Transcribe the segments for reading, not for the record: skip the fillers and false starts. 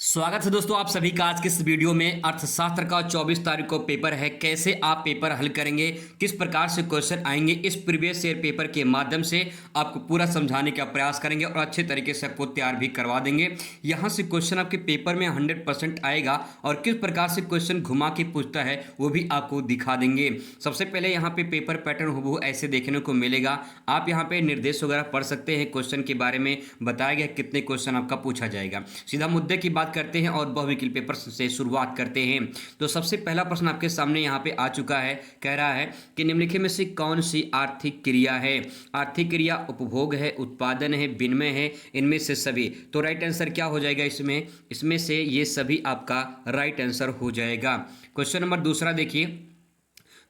स्वागत है दोस्तों आप सभी का आज के इस वीडियो में। अर्थशास्त्र का 24 तारीख को पेपर है। कैसे आप पेपर हल करेंगे, किस प्रकार से क्वेश्चन आएंगे, इस प्रीवियस ईयर पेपर के माध्यम से आपको पूरा समझाने का प्रयास करेंगे और अच्छे तरीके से आपको तैयार भी करवा देंगे। यहाँ से क्वेश्चन आपके पेपर में 100% आएगा और किस प्रकार से क्वेश्चन घुमा के पूछता है वो भी आपको दिखा देंगे। सबसे पहले यहाँ पे पेपर पैटर्न हूबहू ऐसे देखने को मिलेगा। आप यहाँ पे निर्देश वगैरह पढ़ सकते हैं। क्वेश्चन के बारे में बताया गया कितने क्वेश्चन आपका पूछा जाएगा। सीधा मुद्दे की बात करते हैं और बहुविकल्प पेपर से शुरुआत करते हैं। तो सबसे पहला प्रश्न आपके सामने यहाँ पे आ चुका है। कह रहा है कि निम्नलिखित में से कौन सी आर्थिक क्रिया है। आर्थिक क्रिया उपभोग है, उत्पादन है, विनिमय है, इनमें से सभी। तो राइट आंसर क्या हो जाएगा इसमें से ये सभी आपका राइट आंसर हो जाएगा। क्वेश्चन नंबर दूसरा देखिए।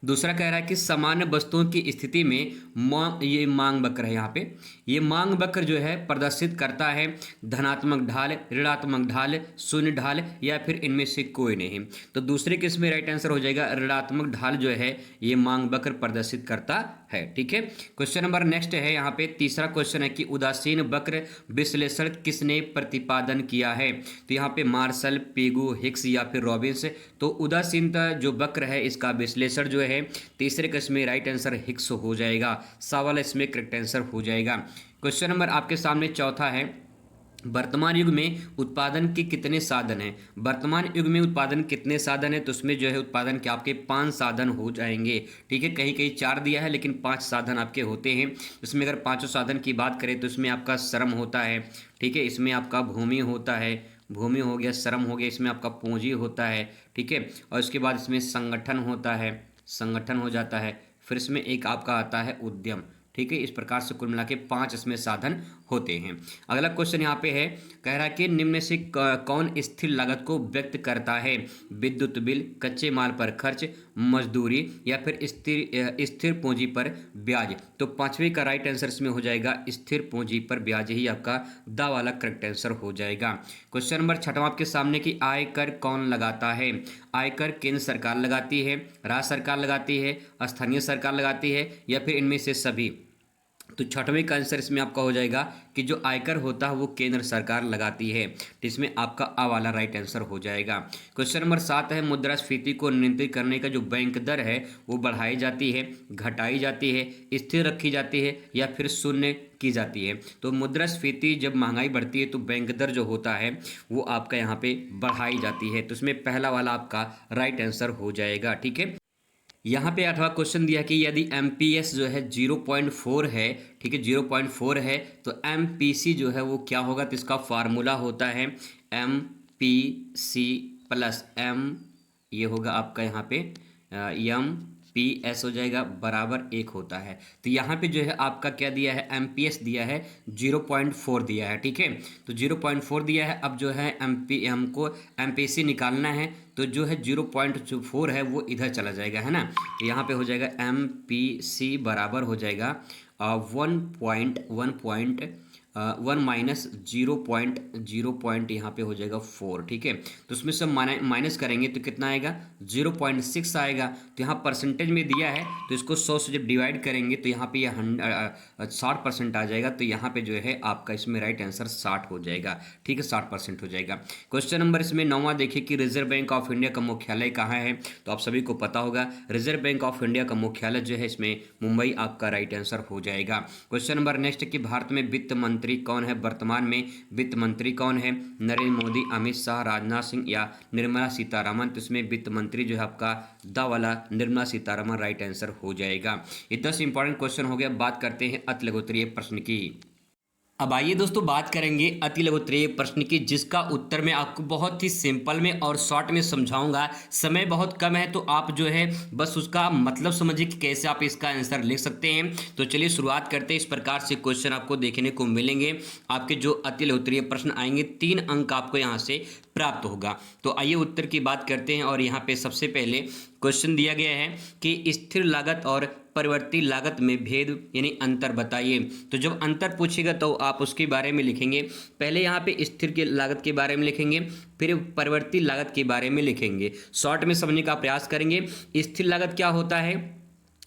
दूसरा कह रहा है कि सामान्य वस्तुओं की स्थिति में ये मांग वक्र है। यहाँ पे ये मांग वक्र जो है प्रदर्शित करता है धनात्मक ढाल, ऋणात्मक ढाल, शून्य ढाल या फिर इनमें से कोई नहीं। तो दूसरे केस में राइट आंसर हो जाएगा ऋणात्मक ढाल जो है ये मांग वक्र प्रदर्शित करता है। ठीक है। क्वेश्चन नंबर नेक्स्ट है। यहाँ पे तीसरा क्वेश्चन है कि उदासीन वक्र विश्लेषण किसने प्रतिपादन किया है। तो यहाँ पे मार्शल, पेगु, हिक्स या फिर रॉबिन्स। तो उदासीनता जो वक्र है इसका विश्लेषण जो है तीसरे क्वेश्चन में राइट आंसर हिक्स हो जाएगा। सवाल इसमें करेक्ट आंसर हो जाएगा। क्वेश्चन नंबर आपके सामने चौथा है। वर्तमान युग में उत्पादन के कितने साधन हैं। वर्तमान युग में उत्पादन कितने साधन हैं। तो उसमें जो है उत्पादन के आपके 5 साधन हो जाएंगे। ठीक है। कहीं कहीं 4 दिया है लेकिन 5 साधन आपके होते हैं। इसमें अगर 5 साधन की बात करें तो इसमें आपका श्रम होता है। ठीक है। इसमें आपका भूमि होता है, भूमि हो गया, श्रम हो गया, इसमें आपका पूंजी होता है। ठीक है। और इसके बाद इसमें संगठन होता है, संगठन हो जाता है। फिर इसमें एक आपका आता है उद्यम। ठीक है। इस प्रकार से कुल मिला के 5 इसमें साधन होते हैं। अगला क्वेश्चन यहाँ पे है। कह रहा है कि निम्न में से कौन स्थिर लागत को व्यक्त करता है। विद्युत बिल, कच्चे माल पर खर्च, मजदूरी या फिर स्थिर पूंजी पर ब्याज। तो पांचवें का राइट आंसर इसमें हो जाएगा स्थिर पूंजी पर ब्याज ही आपका द वाला करेक्ट आंसर हो जाएगा। क्वेश्चन नंबर 6 आपके सामने कि आयकर कौन लगाता है। आयकर केंद्र सरकार लगाती है, राज्य सरकार लगाती है, स्थानीय सरकार लगाती है या फिर इनमें से सभी। तो 6वें का आंसर इसमें आपका हो जाएगा कि जो आयकर होता है वो केंद्र सरकार लगाती है। तो इसमें आपका आ वाला राइट आंसर हो जाएगा। क्वेश्चन नंबर 7 है। मुद्रास्फीति को नियंत्रित करने का जो बैंक दर है वो बढ़ाई जाती है, घटाई जाती है, स्थिर रखी जाती है या फिर शून्य की जाती है। तो मुद्रास्फीति जब महंगाई बढ़ती है तो बैंक दर जो होता है वो आपका यहाँ पे बढ़ाई जाती है। तो इसमें पहला वाला आपका राइट आंसर हो जाएगा। ठीक है। यहाँ पे 8वां क्वेश्चन दिया कि यदि MPS जो है 0.4 है, ठीक है, 0.4 है तो MPC जो है वो क्या होगा। तो इसका फार्मूला होता है MPC प्लस M, ये होगा आपका यहाँ पे MPS हो जाएगा बराबर 1 होता है। तो यहाँ पे जो है आपका क्या दिया है, MPS दिया है 0.4 दिया है। ठीक है। तो 0.4 दिया है। अब जो है हमको MPC निकालना है तो जो है 0.4 है वो इधर चला जाएगा, है ना। तो यहाँ पे हो जाएगा MPC बराबर हो जाएगा 1 माइनस 0 यहाँ पे हो जाएगा 4। ठीक है। तो उसमें से माइनस करेंगे तो कितना आएगा 0.6 आएगा। तो यहाँ परसेंटेज में दिया है तो इसको 100 से जब डिवाइड करेंगे तो यहाँ पे ये 60% आ जाएगा। तो यहाँ पे जो है आपका इसमें राइट आंसर 60 हो जाएगा। ठीक है, 60% हो जाएगा। क्वेश्चन नंबर इसमें 9वां देखिए कि रिजर्व बैंक ऑफ इंडिया का मुख्यालय कहाँ है। तो आप सभी को पता होगा रिजर्व बैंक ऑफ इंडिया का मुख्यालय जो है इसमें मुंबई आपका राइट आंसर हो जाएगा। क्वेश्चन नंबर नेक्स्ट कि भारत में वित्त मंत्री कौन है। वर्तमान में वित्त मंत्री कौन है। नरेंद्र मोदी, अमित शाह, राजनाथ सिंह या निर्मला सीतारमण। तो इसमें वित्त मंत्री जो है आपका द वाला निर्मला सीतारमण राइट आंसर हो जाएगा। ये 10 इंपॉर्टेंट क्वेश्चन हो गया। बात करते हैं अति लघुत्तरीय प्रश्न की। अब आइए दोस्तों बात करेंगे अति लघुत्तरीय प्रश्न की, जिसका उत्तर मैं आपको बहुत ही सिंपल में और शॉर्ट में समझाऊंगा। समय बहुत कम है तो आप जो है बस उसका मतलब समझिए कि कैसे आप इसका आंसर लिख सकते हैं। तो चलिए शुरुआत करते हैं। इस प्रकार से क्वेश्चन आपको देखने को मिलेंगे। आपके जो अति लघुत्तरीय प्रश्न आएंगे 3 अंक आपको यहाँ से प्राप्त होगा। तो आइए उत्तर की बात करते हैं। और यहाँ पे सबसे पहले क्वेश्चन दिया गया है कि स्थिर लागत और परिवर्ती लागत में भेद यानी अंतर बताइए। तो जब अंतर पूछेगा तो आप उसके बारे में लिखेंगे। पहले यहाँ पे स्थिर की लागत के बारे में लिखेंगे, फिर परिवर्ती लागत के बारे में लिखेंगे। शॉर्ट में समझने का प्रयास करेंगे। स्थिर लागत क्या होता है,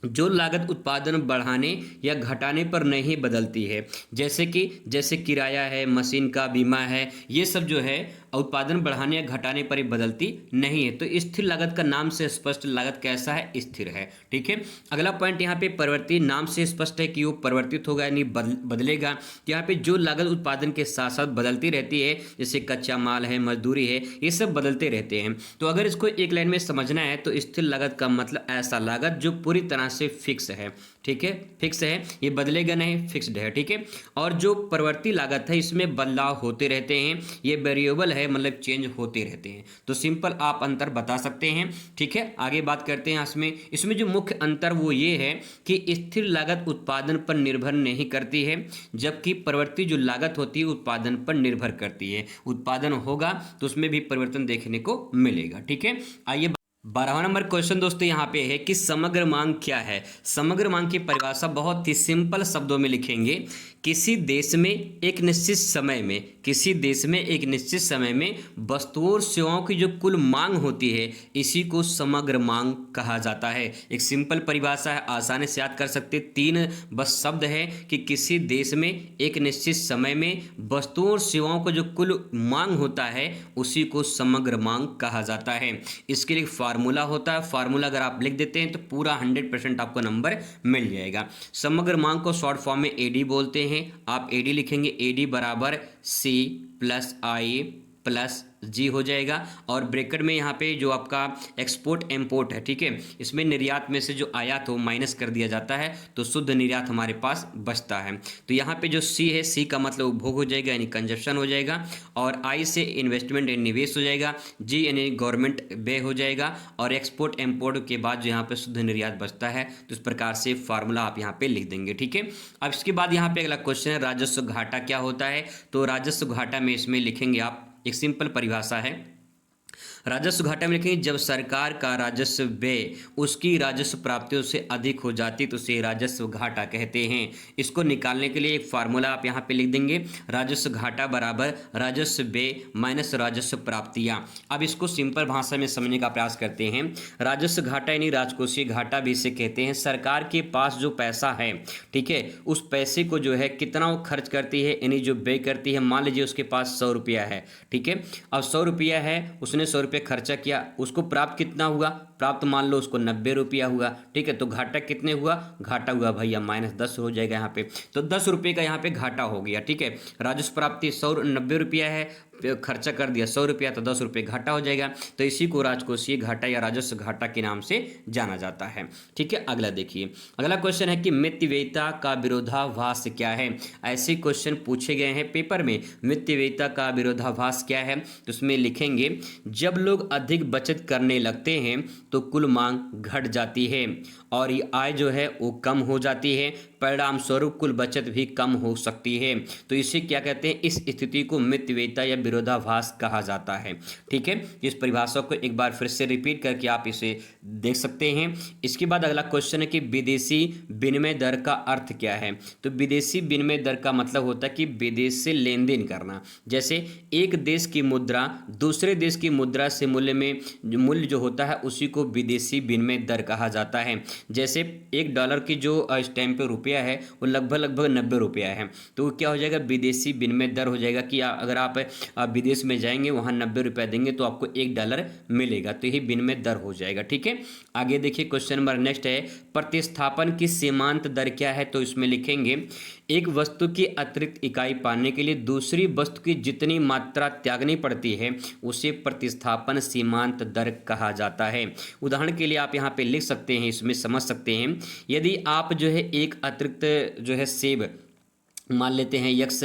जो लागत उत्पादन बढ़ाने या घटाने पर नहीं बदलती है, जैसे किराया है, मशीन का बीमा है, ये सब जो है और उत्पादन बढ़ाने या घटाने पर ही बदलती नहीं है। तो स्थिर लागत का नाम से स्पष्ट लागत कैसा है, स्थिर है। ठीक है, अगला पॉइंट यहाँ पे परिवर्ती, नाम से स्पष्ट है कि वो परिवर्तित होगा यानी बदलेगा। तो यहाँ पे जो लागत उत्पादन के साथ साथ बदलती रहती है, जैसे कच्चा माल है, मजदूरी है, ये सब बदलते रहते हैं। तो अगर इसको एक लाइन में समझना है तो स्थिर लागत का मतलब ऐसा लागत जो पूरी तरह से फिक्स है। ठीक है, फिक्स है, ये बदलेगा नहीं, फिक्स्ड है। ठीक है, और जो परिवर्ती लागत है इसमें बदलाव होते रहते हैं, ये वेरिएबल है मतलब चेंज होते रहते हैं। तो सिंपल आप अंतर बता सकते हैं। ठीक है, आगे बात करते हैं इसमें जो मुख्य अंतर वो ये है कि स्थिर लागत उत्पादन पर निर्भर नहीं करती है, जबकि परिवर्ती जो लागत होती है उत्पादन पर निर्भर करती है। उत्पादन होगा तो उसमें भी परिवर्तन देखने को मिलेगा। ठीक है, आइए 12वां नंबर क्वेश्चन दोस्तों यहाँ पे है कि समग्र मांग क्या है। समग्र मांग की परिभाषा बहुत ही सिंपल शब्दों में लिखेंगे, किसी देश में एक निश्चित समय में, किसी देश में एक निश्चित समय में वस्तुओं और सेवाओं की जो कुल मांग होती है इसी को समग्र मांग कहा जाता है। एक सिंपल परिभाषा है, आसानी से याद कर सकते, 3 बस शब्द है कि किसी देश में एक निश्चित समय में वस्तुओं और सेवाओं का जो कुल मांग होता है उसी को समग्र मांग कहा जाता है। इसके लिए फार्मूला होता है, फार्मूला अगर आप लिख देते हैं तो पूरा 100% आपको नंबर मिल जाएगा। समग्र मांग को शॉर्ट फॉर्म में एडी बोलते हैं। आप एडी लिखेंगे, एडी बराबर सी प्लस आई प्लस जी हो जाएगा, और ब्रैकेट में यहाँ पे जो आपका एक्सपोर्ट इंपोर्ट है, ठीक है, इसमें निर्यात में से जो आयात हो माइनस कर दिया जाता है तो शुद्ध निर्यात हमारे पास बचता है। तो यहाँ पे जो सी है, सी का मतलब उपभोग हो जाएगा यानी कंजप्शन हो जाएगा, और आई से इन्वेस्टमेंट यानी निवेश हो जाएगा, जी यानी गवर्नमेंट व्यय हो जाएगा, और एक्सपोर्ट इंपोर्ट के बाद जो यहाँ पे शुद्ध निर्यात बचता है। तो इस प्रकार से फार्मूला आप यहाँ पे लिख देंगे। ठीक है, अब इसके बाद यहाँ पे अगला क्वेश्चन है राजस्व घाटा क्या होता है। तो राजस्व घाटा में इसमें लिखेंगे आप, एक सिंपल परिभाषा है, राजस्व घाटा में लिखेंगे जब सरकार का राजस्व व्यय उसकी राजस्व प्राप्तियों से अधिक हो जाती तो उसे राजस्व घाटा कहते हैं। इसको निकालने के लिए एक फार्मूला आप यहाँ पे लिख देंगे, राजस्व घाटा बराबर राजस्व व्यय माइनस राजस्व प्राप्तियाँ। अब इसको सिंपल भाषा में समझने का प्रयास करते हैं। राजस्व घाटा यानी राजकोषीय घाटा भी इसे कहते हैं। सरकार के पास जो पैसा है, ठीक है, उस पैसे को जो है कितना वो खर्च करती है यानी जो व्यय करती है। मान लीजिए उसके पास 100 रुपया है, ठीक है, अब 100 रुपया है, उसने 100 रुपये खर्चा किया, उसको प्राप्त कितना हुआ, प्राप्त मान लो उसको 90 रुपया हुआ। ठीक है, तो घाटा कितने हुआ, घाटा हुआ भैया -10 हो जाएगा यहाँ पे, तो 10 रुपये का यहाँ पे घाटा हो गया। ठीक है, राजस्व प्राप्ति 90 रुपया है, खर्चा कर दिया 100 रुपया, तो 10 रुपये घाटा हो जाएगा। तो इसी को राजकोषीय घाटा या राजस्व घाटा के नाम से जाना जाता है। ठीक है, अगला देखिए, अगला क्वेश्चन है कि मितव्ययिता का विरोधाभास क्या है। ऐसे क्वेश्चन पूछे गए हैं पेपर में। मितव्ययिता का विरोधाभास क्या है, तो उसमें लिखेंगे जब लोग अधिक बचत करने लगते हैं तो कुल मांग घट जाती है और ये आय जो है वो कम हो जाती है, परिणाम स्वरूप कुल बचत भी कम हो सकती है। तो इसे क्या कहते हैं, इस स्थिति को मितव्ययिता या विरोधाभास कहा जाता है। ठीक है, इस परिभाषा को एक बार फिर से रिपीट करके आप इसे देख सकते हैं। इसके बाद अगला क्वेश्चन है कि विदेशी विनिमय दर का अर्थ क्या है। तो विदेशी विनिमय दर का मतलब होता है कि विदेश से लेन देन करना। जैसे एक देश की मुद्रा दूसरे देश की मुद्रा से मूल्य जो होता है उसी को विदेशी विनिमय दर कहा जाता है। जैसे $1 की जो इस टाइम पे रुपया है वो लगभग 90 रुपया है, तो क्या हो जाएगा, विदेशी विनिमय दर हो जाएगा कि अगर आप विदेश में जाएंगे वहाँ 90 रुपया देंगे तो आपको $1 मिलेगा, तो यही विनिमय दर हो जाएगा। ठीक है, आगे देखिए क्वेश्चन नंबर नेक्स्ट है प्रतिस्थापन की सीमांत दर क्या है। तो इसमें लिखेंगे एक वस्तु की अतिरिक्त इकाई पाने के लिए दूसरी वस्तु की जितनी मात्रा त्यागनी पड़ती है उसे प्रतिस्थापन सीमांत दर कहा जाता है। उदाहरण के लिए आप यहाँ पे लिख सकते हैं, इसमें समझ सकते हैं, यदि आप जो है एक अतिरिक्त जो है सेब मान लेते हैं यक्स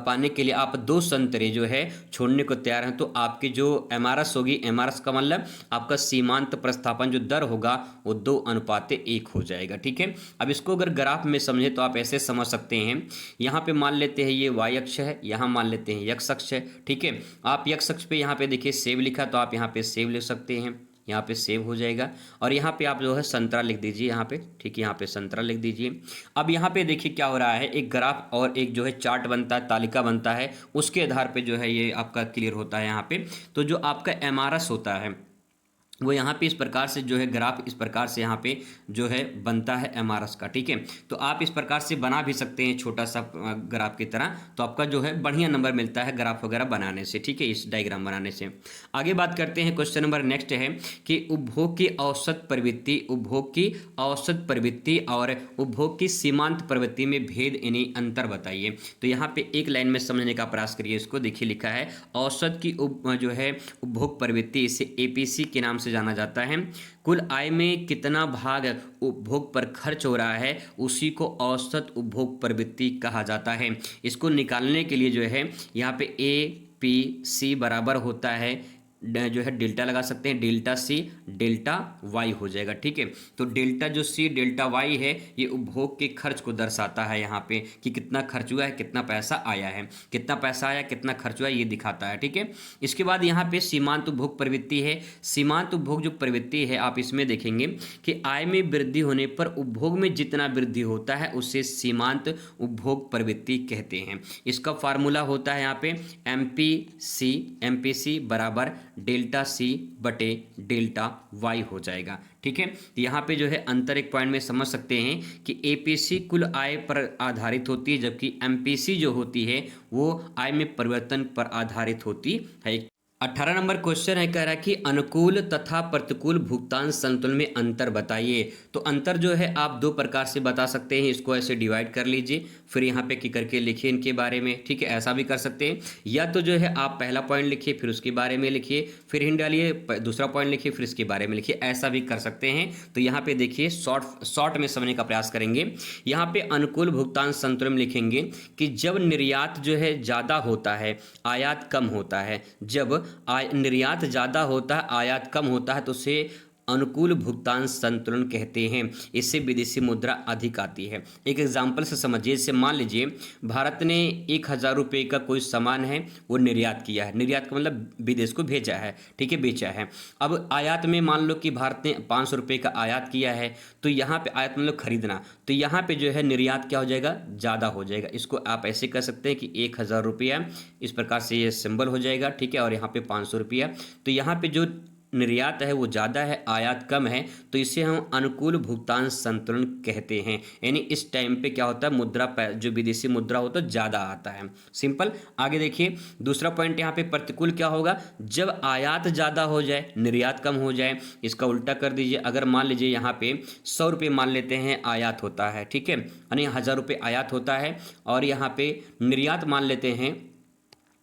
पाने के लिए आप 2 संतरे जो है छोड़ने को तैयार हैं, तो आपकी जो एमआरएस होगी, एमआरएस का मतलब आपका सीमांत प्रतिस्थापन जो दर होगा वो 2:1 हो जाएगा। ठीक है, अब इसको अगर ग्राफ में समझे तो आप ऐसे समझ सकते हैं, यहाँ पे मान लेते हैं ये वाई अक्ष है, यहाँ मान लेते हैं यक्स अक्ष है। ठीक है, आप यक्स अक्ष पे यहाँ पे देखिए सेब लिखा, तो आप यहाँ पे सेब लिख सकते हैं, यहाँ पे सेव हो जाएगा, और यहाँ पे आप जो है संतरा लिख दीजिए यहाँ पे। ठीक है, यहाँ पे संतरा लिख दीजिए। अब यहाँ पे देखिए क्या हो रहा है, एक ग्राफ और एक जो है चार्ट बनता है, तालिका बनता है, उसके आधार पे जो है ये आपका क्लियर होता है यहाँ पे। तो जो आपका एमआरएस होता है वो यहाँ पे इस प्रकार से जो है ग्राफ इस प्रकार से यहाँ पे जो है बनता है एमआरएस का। ठीक है, तो आप इस प्रकार से बना भी सकते हैं छोटा सा ग्राफ की तरह, तो आपका जो है बढ़िया नंबर मिलता है ग्राफ वगैरह बनाने से। ठीक है, इस डायग्राम बनाने से। आगे बात करते हैं, क्वेश्चन नंबर नेक्स्ट है कि उपभोग की औसत प्रवृत्ति, उपभोग की औसत प्रवृत्ति और उपभोग की सीमांत प्रवृत्ति में भेद यानी अंतर बताइए। तो यहाँ पे एक लाइन में समझने का प्रयास करिए इसको। देखिए लिखा है औसत की जो है उपभोग प्रवृत्ति, इसे एपीसी के नाम से जाना जाता है। कुल आय में कितना भाग उपभोग पर खर्च हो रहा है उसी को औसत उपभोग प्रवृत्ति कहा जाता है। इसको निकालने के लिए जो है यहाँ पे ए पी सी बराबर होता है जो है डेल्टा लगा सकते हैं, डेल्टा सी डेल्टा वाई हो जाएगा। ठीक है, तो डेल्टा जो सी डेल्टा वाई है ये उपभोग के खर्च को दर्शाता है यहाँ पे कि कितना खर्च हुआ है, कितना पैसा आया है, कितना पैसा आया कितना खर्च हुआ है ये दिखाता है। ठीक है, इसके बाद यहाँ पे सीमांत उपभोग प्रवृत्ति है। सीमांत उपभोग जो प्रवृत्ति है आप इसमें देखेंगे कि आय में वृद्धि होने पर उपभोग में जितना वृद्धि होता है उसे सीमांत उपभोग प्रवृत्ति कहते हैं। इसका फार्मूला होता है यहाँ पे एमपीसी बराबर डेल्टा सी बटे डेल्टा वाई हो जाएगा। ठीक है, तो यहाँ पे जो है अंतर एक पॉइंट में समझ सकते हैं कि एपीसी कुल आय पर आधारित होती है, जबकि एमपीसी जो होती है वो आय में परिवर्तन पर आधारित होती है। 18 नंबर क्वेश्चन है, कह रहा है कि अनुकूल तथा प्रतिकूल भुगतान संतुलन में अंतर बताइए। तो अंतर जो है आप दो प्रकार से बता सकते हैं, इसको ऐसे डिवाइड कर लीजिए, फिर यहाँ पे की करके लिखिए इनके बारे में। ठीक है, ऐसा भी कर सकते हैं, या तो जो है आप पहला पॉइंट लिखिए फिर उसके बारे में लिखिए, फिर हिंट डालिए, दूसरा पॉइंट लिखिए फिर इसके बारे में लिखिए, ऐसा भी कर सकते हैं। तो यहाँ पे देखिए शॉर्ट में समझने का प्रयास करेंगे। यहाँ पे अनुकूल भुगतान संतुलन लिखेंगे कि जब निर्यात जो है ज़्यादा होता है आयात कम होता है, जब निर्यात ज़्यादा होता है आयात कम होता है तो उसे अनुकूल भुगतान संतुलन कहते हैं। इससे विदेशी मुद्रा अधिक आती है। एक एग्जाम्पल से समझिए, जैसे मान लीजिए भारत ने 1000 रुपये का कोई सामान है वो निर्यात किया है, निर्यात का मतलब विदेश को भेजा है। ठीक है, बेचा है। अब आयात में मान लो कि भारत ने 500 रुपये का आयात किया है, तो यहाँ पे आयात मतलब खरीदना, तो यहाँ पे जो है निर्यात क्या हो जाएगा, ज़्यादा हो जाएगा। इसको आप ऐसे कर सकते हैं कि 1000 रुपया, इस प्रकार से ये सिंबल हो जाएगा। ठीक है, और यहाँ पे 500 रुपया, तो यहाँ पे जो निर्यात है वो ज़्यादा है आयात कम है, तो इसे हम अनुकूल भुगतान संतुलन कहते हैं। यानी इस टाइम पे क्या होता है, मुद्रा जो विदेशी मुद्रा होता है ज़्यादा आता है। सिंपल। आगे देखिए दूसरा पॉइंट यहाँ पे प्रतिकूल क्या होगा, जब आयात ज़्यादा हो जाए निर्यात कम हो जाए। इसका उल्टा कर दीजिए, अगर मान लीजिए यहाँ पे 100 रुपये मान लेते हैं आयात होता है, ठीक है, यानी 1000 रुपये आयात होता है, और यहाँ पे निर्यात मान लेते हैं,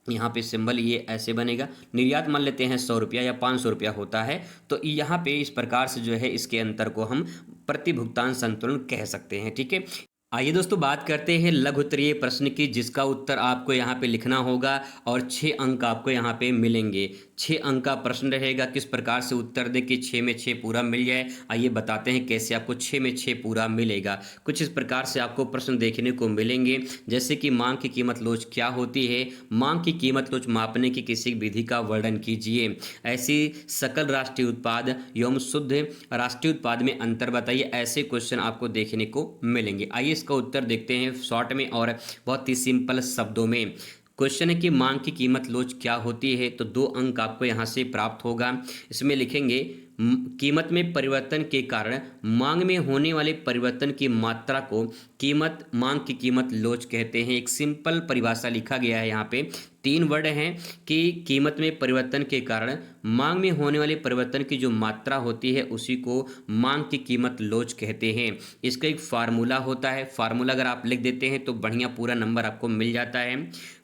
यहाँ पे सिंबल ये ऐसे बनेगा, निर्यात मान लेते हैं 100 रुपया या 500 रुपया होता है, तो यहाँ पे इस प्रकार से जो है इसके अंतर को हम प्रतिभुगतान संतुलन कह सकते हैं। ठीक है, आइए दोस्तों बात करते हैं लघु उत्तरीय प्रश्न की, जिसका उत्तर आपको यहाँ पे लिखना होगा और 6 अंक आपको यहाँ पे मिलेंगे। 6 अंक का प्रश्न रहेगा, किस प्रकार से उत्तर दे कि 6 में 6 पूरा मिल जाए। आइए बताते हैं कैसे आपको 6 में 6 पूरा मिलेगा। कुछ इस प्रकार से आपको प्रश्न देखने को मिलेंगे, जैसे कि मांग की कीमत लोच क्या होती है, मांग की कीमत लोच मापने की किसी विधि का वर्णन कीजिए, ऐसी सकल राष्ट्रीय उत्पाद एवं शुद्ध राष्ट्रीय उत्पाद में अंतर बताइए। ऐसे क्वेश्चन आपको देखने को मिलेंगे। आइए इसका उत्तर देखते हैं शॉर्ट में और बहुत ही सिंपल शब्दों में। क्वेश्चन है कि मांग की कीमत लोच क्या होती है, तो 2 अंक आपको यहाँ से प्राप्त होगा। इसमें लिखेंगे कीमत में परिवर्तन के कारण मांग में होने वाले परिवर्तन की मात्रा को मांग की कीमत लोच कहते हैं। एक सिंपल परिभाषा लिखा गया है, यहाँ पे 3 वर्ड हैं कि कीमत में परिवर्तन के कारण मांग में होने वाले परिवर्तन की जो मात्रा होती है उसी को मांग की कीमत लोच कहते हैं। इसका एक फार्मूला होता है, फार्मूला अगर आप लिख देते हैं तो बढ़िया पूरा नंबर आपको मिल जाता है।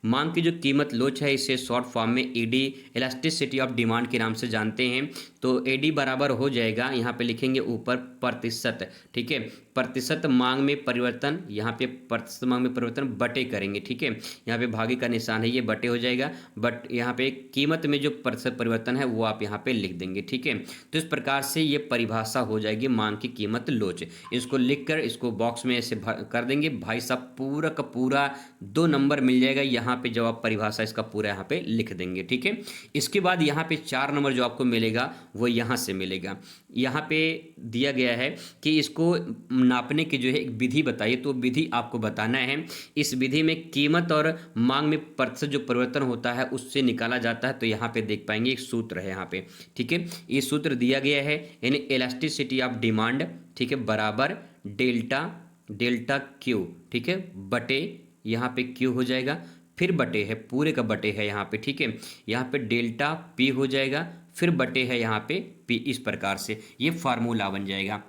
मांग की जो कीमत लोच है इसे शॉर्ट फॉर्म में ईडी इलास्टिसिटी ऑफ डिमांड के नाम से जानते हैं। तो एडी बराबर हो जाएगा, यहाँ पे लिखेंगे ऊपर प्रतिशत, ठीक है, प्रतिशत मांग में परिवर्तन, यहाँ पे प्रतिशत मांग में परिवर्तन बटे करेंगे, ठीक है, यहाँ पे भागे का निशान है ये बटे हो जाएगा, बट यहाँ पे कीमत में जो प्रतिशत परिवर्तन है वो आप यहाँ पे लिख देंगे, ठीक है। तो इस प्रकार से ये परिभाषा हो जाएगी मांग की कीमत लोच। इसको लिखकर इसको बॉक्स में ऐसे कर देंगे, भाई साहब पूरा का पूरा 2 नंबर मिल जाएगा। यहाँ पे जब आप परिभाषा इसका पूरा यहाँ पे लिख देंगे, ठीक है। इसके बाद यहाँ पे 4 नंबर जो आपको मिलेगा वो यहाँ से से मिलेगा। यहाँ पे दिया गया है कि इसको नापने की जो है एक विधि बताइए, तो विधि आपको बताना है। इस विधि में कीमत और मांग में प्रतिशत जो परिवर्तन होता है उससे निकाला जाता है। तो यहाँ पे देख पाएंगे एक सूत्र है यहाँ पे, ठीक है। ये सूत्र दिया गया है, यानी इलास्टिसिटी ऑफ डिमांड, ठीक है, बराबर डेल्टा क्यू, ठीक है, बटे यहाँ पे क्यू हो जाएगा, फिर बटे है, पूरे का बटे है यहाँ पे, ठीक है। यहाँ पे डेल्टा पी हो जाएगा, फिर बटे है यहाँ पे पी। इस प्रकार से ये फार्मूला बन जाएगा।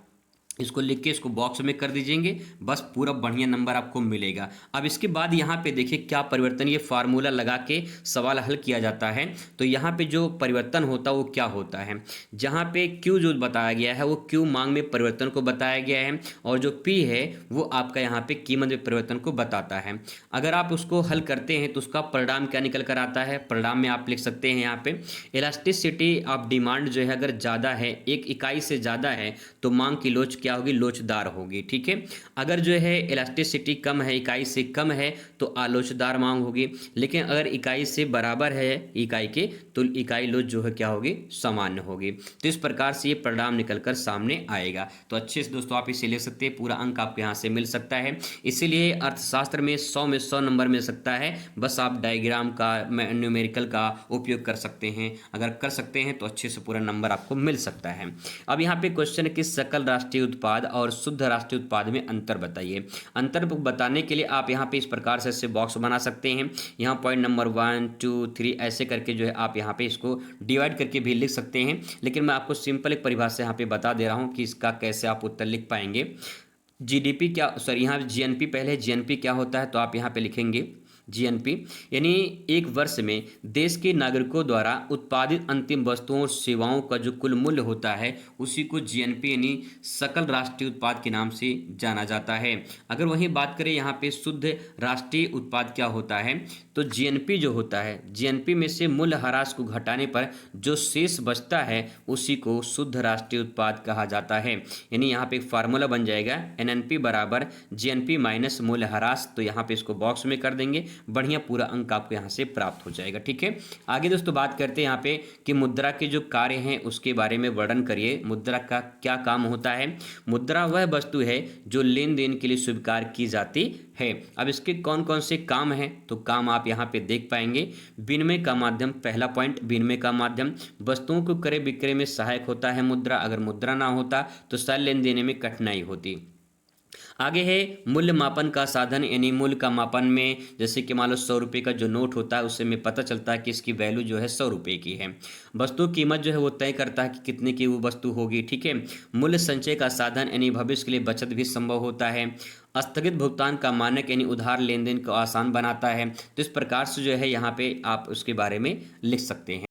इसको लिख के इसको बॉक्स में कर दीजिएंगे, बस पूरा बढ़िया नंबर आपको मिलेगा। अब इसके बाद यहाँ पे देखिए क्या परिवर्तन, ये फार्मूला लगा के सवाल हल किया जाता है। तो यहाँ पे जो परिवर्तन होता है वो क्या होता है, जहाँ पे क्यू जो बताया गया है वो क्यू मांग में परिवर्तन को बताया गया है, और जो पी है वो आपका यहाँ पे कीमत में परिवर्तन को बताता है। अगर आप उसको हल करते हैं तो उसका परिणाम क्या निकल कर आता है, परिणाम में आप लिख सकते हैं यहाँ पे इलास्टिसिटी ऑफ डिमांड जो है अगर ज़्यादा है, एक इकाई से ज़्यादा है, तो मांग की लोच क्या होगी, लोचदार होगी, ठीक है। अगर जो है इलास्टिसिटी कम है, इकाई से कम है, तो आलोचदार मांग होगी। लेकिन अगर इकाई से बराबर है इकाई के, तो इकाई लोच जो है क्या होगी, सामान्य होगी। तो इस प्रकार से ये परिणाम निकलकर सामने आएगा। तो अच्छे से दोस्तों आप इसे ले सकते हैं, पूरा अंक आपके यहाँ से मिल सकता है। इसीलिए अर्थशास्त्र में 100 में 100 नंबर मिल सकता है। बस आप डायग्राम का, न्यूमेरिकल का उपयोग कर सकते हैं। अगर कर सकते हैं तो अच्छे से पूरा नंबर आपको मिल सकता है। अब यहाँ पे क्वेश्चन है कि सकल राष्ट्रीय उत्पाद और शुद्ध राष्ट्रीय उत्पाद में अंतर बताइए। अंतर बताने के लिए आप यहाँ पे इस प्रकार से ऐसे बॉक्स बना सकते हैं। यहाँ पॉइंट नंबर 1 2 3 ऐसे करके जो है आप यहाँ पे इसको डिवाइड करके भी लिख सकते हैं। लेकिन मैं आपको सिंपल एक परिभाषा यहाँ पे बता दे रहा हूँ कि इसका कैसे आप उत्तर लिख पाएंगे। जीडीपी क्या, सॉरी यहाँ जीएनपी पहले, जीएनपी क्या होता है तो आप यहाँ पे लिखेंगे जीएनपी, यानी एक वर्ष में देश के नागरिकों द्वारा उत्पादित अंतिम वस्तुओं और सेवाओं का जो कुल मूल्य होता है उसी को जीएनपी यानी सकल राष्ट्रीय उत्पाद के नाम से जाना जाता है। अगर वहीं बात करें यहाँ पे शुद्ध राष्ट्रीय उत्पाद क्या होता है, तो जीएनपी जो होता है, जीएनपी में से मूल्य ह्रास को घटाने पर जो शेष बचता है उसी को शुद्ध राष्ट्रीय उत्पाद कहा जाता है। यानी यहाँ पे एक फार्मूला बन जाएगा एनएनपी बराबर जीएनपी माइनस मूल्य ह्रास। तो यहाँ पे इसको बॉक्स में कर देंगे, बढ़िया पूरा अंक आपको यहाँ से प्राप्त हो जाएगा, ठीक है। आगे दोस्तों बात करते हैं यहाँ पे कि मुद्रा के जो कार्य हैं उसके बारे में वर्णन करिए। मुद्रा का क्या काम होता है, मुद्रा वह वस्तु है जो लेन देन के लिए स्वीकार की जाती है। अब इसके कौन कौन से काम हैं, तो काम आप यहाँ पे देख पाएंगे। विनिमय का माध्यम, पहला पॉइंट विनिमय का माध्यम, वस्तुओं को क्रय विक्रय में सहायक होता है मुद्रा। अगर मुद्रा ना होता तो साल लेन देने में कठिनाई होती। आगे है मूल्य मापन का साधन, यानी मूल्य का मापन में जैसे कि मान लो 100 रुपये का जो नोट होता है उससे में पता चलता है कि इसकी वैल्यू जो है 100 रुपये की है। वस्तु कीमत जो है वो तय करता है कि कितने की वो वस्तु होगी, ठीक है। मूल्य संचय का साधन, यानी भविष्य के लिए बचत भी संभव होता है। स्थगित भुगतान का मानक, यानी उधार लेन देन को आसान बनाता है। तो इस प्रकार से जो है यहाँ पे आप उसके बारे में लिख सकते हैं।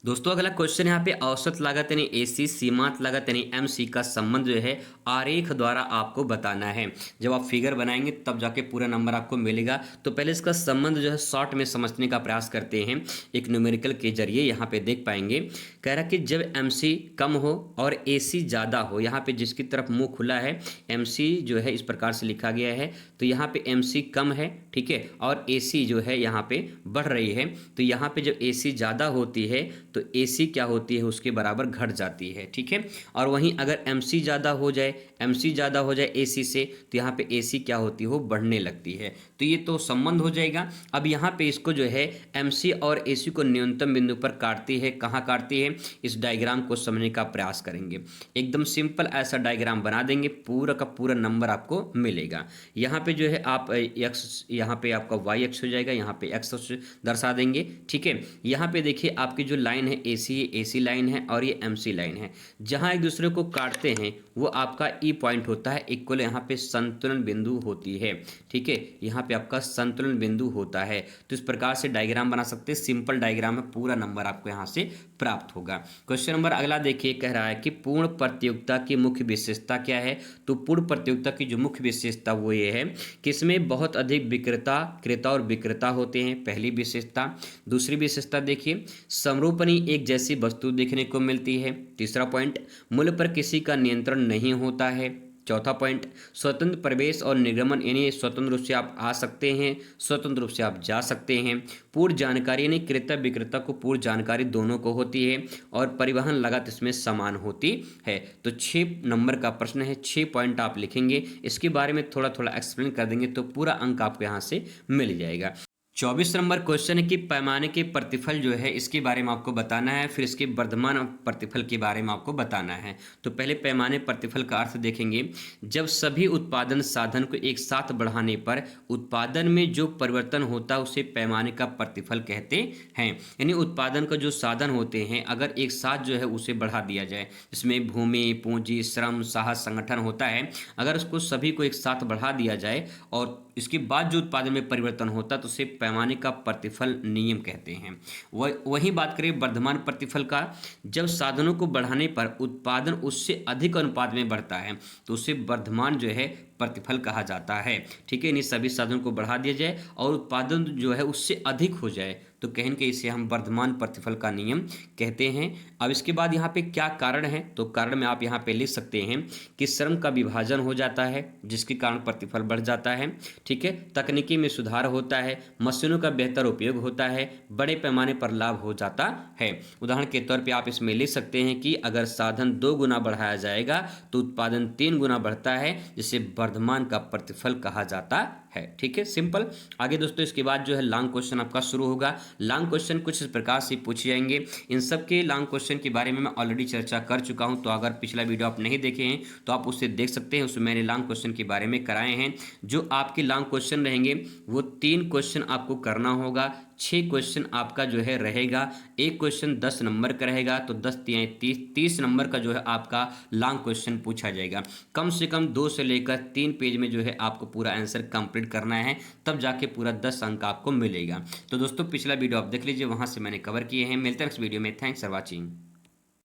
दोस्तों अगला क्वेश्चन यहाँ पे औसत लागत यानी एसी, सीमांत लागत यानी एमसी का संबंध जो है आरेख द्वारा आपको बताना है। जब आप फिगर बनाएंगे तब जाके पूरा नंबर आपको मिलेगा। तो पहले इसका संबंध जो है शॉर्ट में समझने का प्रयास करते हैं एक न्यूमेरिकल के जरिए। यहाँ पे देख पाएंगे, कह रहा कि जब एमसी कम हो और एसी ज़्यादा हो, यहाँ पे जिसकी तरफ मुँह खुला है एमसी जो है इस प्रकार से लिखा गया है, तो यहाँ पे एमसी कम है, ठीक है, और एसी जो है यहाँ पे बढ़ रही है। तो यहाँ पे जब एसी ज़्यादा होती है तो एसी क्या होती है, उसके बराबर घट जाती है, ठीक है। और वहीं अगर एमसी ज़्यादा हो जाए, एमसी ज़्यादा हो जाए एसी से, तो यहाँ पे एसी क्या होती है, वो बढ़ने लगती है। तो ये तो संबंध हो जाएगा। अब यहाँ पे इसको जो है एमसी और एसी को न्यूनतम बिंदु पर काटती है। कहाँ काटती है, इस डायग्राम को समझने का प्रयास करेंगे। एकदम सिंपल ऐसा डायग्राम बना देंगे, पूरा का पूरा नंबर आपको मिलेगा। यहाँ पे जो है आप एक्स, यहाँ पे आपका वाई एक्स हो जाएगा, यहाँ पे एक्स दर्शा देंगे, ठीक है। यहाँ पे देखिए आपकी जो लाइन है एसी लाइन है और ये एमसी लाइन है। जहाँ एक दूसरे को काटते हैं वो आपका ई पॉइंट होता है, इक्वल यहाँ पे संतुलन बिंदु होती है, ठीक है। यहाँ पे आपका संतुलन बिंदु होता है। तो इस प्रकार से डायग्राम बना सकते हैं, सिंपल डायग्राम है, पूरा नंबर आपको यहाँ से प्राप्त होगा। क्वेश्चन नंबर अगला देखिए, कह रहा है कि पूर्ण प्रतियोगिता की मुख्य विशेषता क्या है। तो पूर्ण प्रतियोगिता की जो मुख्य विशेषता वो ये है कि इसमें बहुत अधिक विक्रेता, क्रेता और विक्रेता होते हैं, पहली विशेषता। दूसरी विशेषता देखिए, समरूपणी एक जैसी वस्तु देखने को मिलती है। तीसरा पॉइंट, मूल्य पर किसी का नियंत्रण नहीं होता है। चौथा पॉइंट, स्वतंत्र प्रवेश और निर्गमन, यानी स्वतंत्र रूप से आप आ सकते हैं, स्वतंत्र रूप से आप जा सकते हैं। पूर्व जानकारी, यानी क्रेता विक्रेता को पूर्व जानकारी दोनों को होती है और परिवहन लागत इसमें समान होती है। तो 6 नंबर का प्रश्न है, 6 पॉइंट आप लिखेंगे, इसके बारे में थोड़ा थोड़ा एक्सप्लेन कर देंगे तो पूरा अंक आपको यहाँ से मिल जाएगा। 24 नंबर क्वेश्चन है कि पैमाने के प्रतिफल जो है इसके बारे में आपको बताना है, फिर इसके वर्धमान प्रतिफल के बारे में आपको बताना है। तो पहले पैमाने प्रतिफल का अर्थ देखेंगे। जब सभी उत्पादन साधन को एक साथ बढ़ाने पर उत्पादन में जो परिवर्तन होता है उसे पैमाने का प्रतिफल कहते हैं। यानी उत्पादन का जो साधन होते हैं अगर एक साथ जो है उसे बढ़ा दिया जाए, जिसमें भूमि, पूंजी, श्रम, साहस, संगठन होता है, अगर उसको सभी को एक साथ बढ़ा दिया जाए और इसके बाद जो उत्पादन में परिवर्तन होता है तो उसे पैमाने का प्रतिफल नियम कहते हैं। वही बात करें वर्धमान प्रतिफल का, जब साधनों को बढ़ाने पर उत्पादन उससे अधिक अनुपात में बढ़ता है तो उसे वर्धमान जो है प्रतिफल कहा जाता है। ठीक है, इन सभी साधनों को बढ़ा दिया जाए और उत्पादन जो है उससे अधिक हो जाए तो कहें कि इसे हम वर्धमान प्रतिफल का नियम कहते हैं। अब इसके बाद यहाँ पे क्या कारण है, तो कारण में आप यहाँ पे लिख सकते हैं कि श्रम का विभाजन हो जाता है जिसके कारण प्रतिफल बढ़ जाता है। ठीक है, तकनीकी में सुधार होता है, मशीनों का बेहतर उपयोग होता है, बड़े पैमाने पर लाभ हो जाता है। उदाहरण के तौर पे आप इसमें लिख सकते हैं कि अगर साधन 2 गुना बढ़ाया जाएगा तो उत्पादन 3 गुना बढ़ता है, जिसे वर्धमान का प्रतिफल कहा जाता है। ठीक है, सिंपल। आगे दोस्तों इसके बाद जो है लॉन्ग क्वेश्चन आपका शुरू होगा। लॉन्ग क्वेश्चन कुछ इस प्रकार से पूछे जाएंगे। इन सब के लॉन्ग क्वेश्चन के बारे में मैं ऑलरेडी चर्चा कर चुका हूं, तो अगर पिछला वीडियो आप नहीं देखे हैं तो आप उसे देख सकते हैं, उसमें मैंने लॉन्ग क्वेश्चन के बारे में कराए हैं। जो आपके लॉन्ग क्वेश्चन रहेंगे वो 3 क्वेश्चन आपको करना होगा, 6 क्वेश्चन आपका जो है रहेगा, एक क्वेश्चन 10 नंबर का रहेगा, तो 10 30 नंबर का जो है आपका लॉन्ग क्वेश्चन पूछा जाएगा। कम से कम 2 से लेकर 3 पेज में जो है आपको पूरा आंसर कंप्लीट करना है, तब जाके पूरा 10 अंक आपको मिलेगा। तो दोस्तों पिछला वीडियो आप देख लीजिए, वहां से मैंने कवर किए हैं। मिलते हैं नेक्स्ट वीडियो में। Thanks for watching.